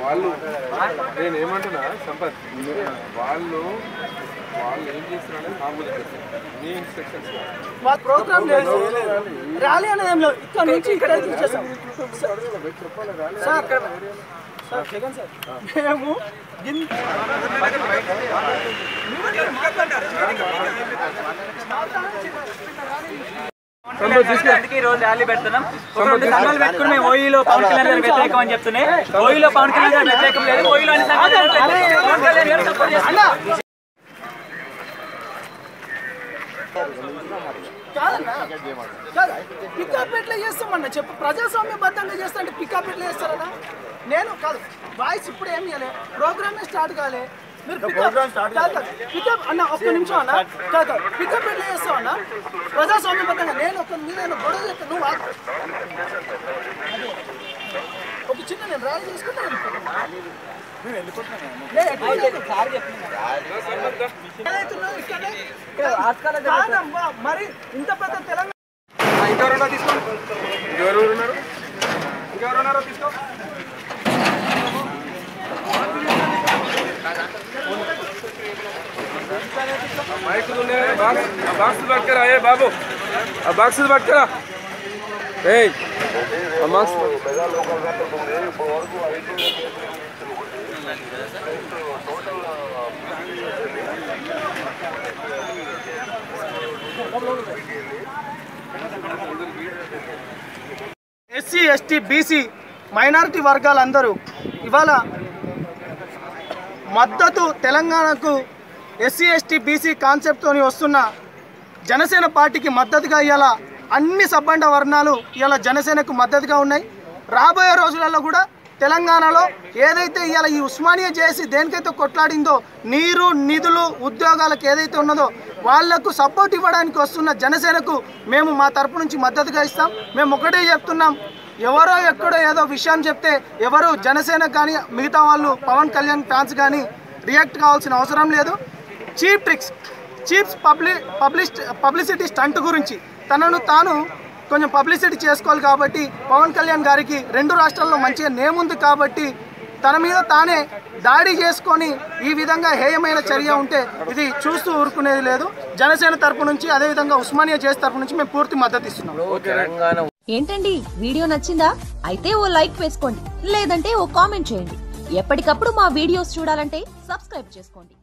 వాళ్ళు నేను ఏమంటున్నా సంపత్ వాళ్ళు ఏం చేస్తున్నారని మామూలుగా మీ ఇన్స్ట్రక్షన్స్ ప్రోగ్రామ్ లేదు ర్యాలీ అనేది ఏం లేదు ఇక్కడ నుంచి ఇక్కడ తీసేసాం సార్ సార్ జగన్ సార్ మేము రోజు ర్యాలీ పెడుతున్నాం. సంఘాలు పెట్టుకుని మేము ఓయిలో పవన్ కళ్యాణ్ గారు వ్యతిరేకం అని చెప్తున్నాయి. ఓయిలో పవన్ కళ్యాణ్ గారు వ్యతిరేకం లేదు. ఓయిలో అన్ని పికప్ ఎట్లా చేస్తామన్నా చెప్పు. ప్రజాస్వామ్యబద్ధంగా చేస్తా అంటే పికప్ ఎట్లా చేస్తారన్నా? నేను కాదు వాయిస్ ఇప్పుడు ఏం చేయాలి, ప్రోగ్రామే స్టార్ట్ కాలే. మీరు పికప్ అన్న ఒక్క నిమిషం అన్న కాదు పికప్ ఎట్లా చేస్తావు అన్న ప్రజాస్వామ్యబద్ధంగా? నేను ఒక మీద గొడవ చేస్తాను, నువ్వు ఒక చిన్న నేను ర్యాలీ చేసుకుంటే మరి ఇంత పెద్ద తెలంగాణ ఇంకెవరున్నారో తీసుకో, ఇంకెవరున్నారో తీసుకో. बाक्स बात करा ये बाबू बाक्स बात करा ఎస్సీ ఎస్టీ బీసీ మైనారిటీ వర్గాలందరూ ఇవాళ మద్దతు తెలంగాణకు ఎస్సీ ఎస్టీ బీసీ కాన్సెప్ట్తో వస్తున్న జనసేన పార్టీకి మద్దతుగా ఇవాళ అన్ని సబ్బండ వర్ణాలు ఇవాళ జనసేనకు మద్దతుగా ఉన్నాయి. రాబోయే రోజులలో కూడా తెలంగాణలో ఏదైతే ఇవాళ ఈ ఉస్మానియా చేసి దేనికైతే కొట్లాడిందో నీరు నిధులు ఉద్యోగాలకు ఏదైతే ఉన్నదో వాళ్లకు సపోర్ట్ ఇవ్వడానికి వస్తున్న జనసేనకు మేము మా తరపు నుంచి మద్దతుగా ఇస్తాం. మేము ఒకటే చెప్తున్నాం, ఎవరో ఎక్కడో ఏదో విషయం చెప్తే ఎవరు జనసేన కానీ మిగతా వాళ్ళు పవన్ కళ్యాణ్ ఫ్యాన్స్ కానీ రియాక్ట్ కావాల్సిన అవసరం లేదు. చీప్ ట్రిక్స్ పబ్లిసిటీ స్టంట్ గురించి తనను తాను కొంచెం పబ్లిసిటీ చేసుకోవాలి కాబట్టి పవన్ కళ్యాణ్ గారికి 2 రాష్ట్రాల్లో మంచిగా నేమ్ ఉంది కాబట్టి తన మీద తానే దాడి చేసుకొని ఈ విధంగా హేయమైన చర్య ఉంటే ఇది చూస్తూ ఊరుకునేది లేదు. జనసేన తరపు నుంచి అదేవిధంగా ఉస్మానియా చేసే తరపు నుంచి మేము పూర్తి మద్దతు ఇస్తున్నాం. ఏంటండి వీడియో నచ్చిందా? అయితే ఓ లైక్ వేసుకోండి, లేదంటే ఓ కామెంట్ చేయండి. ఎప్పటికప్పుడు మా వీడియోస్ చూడాలంటే సబ్స్క్రైబ్ చేసుకోండి.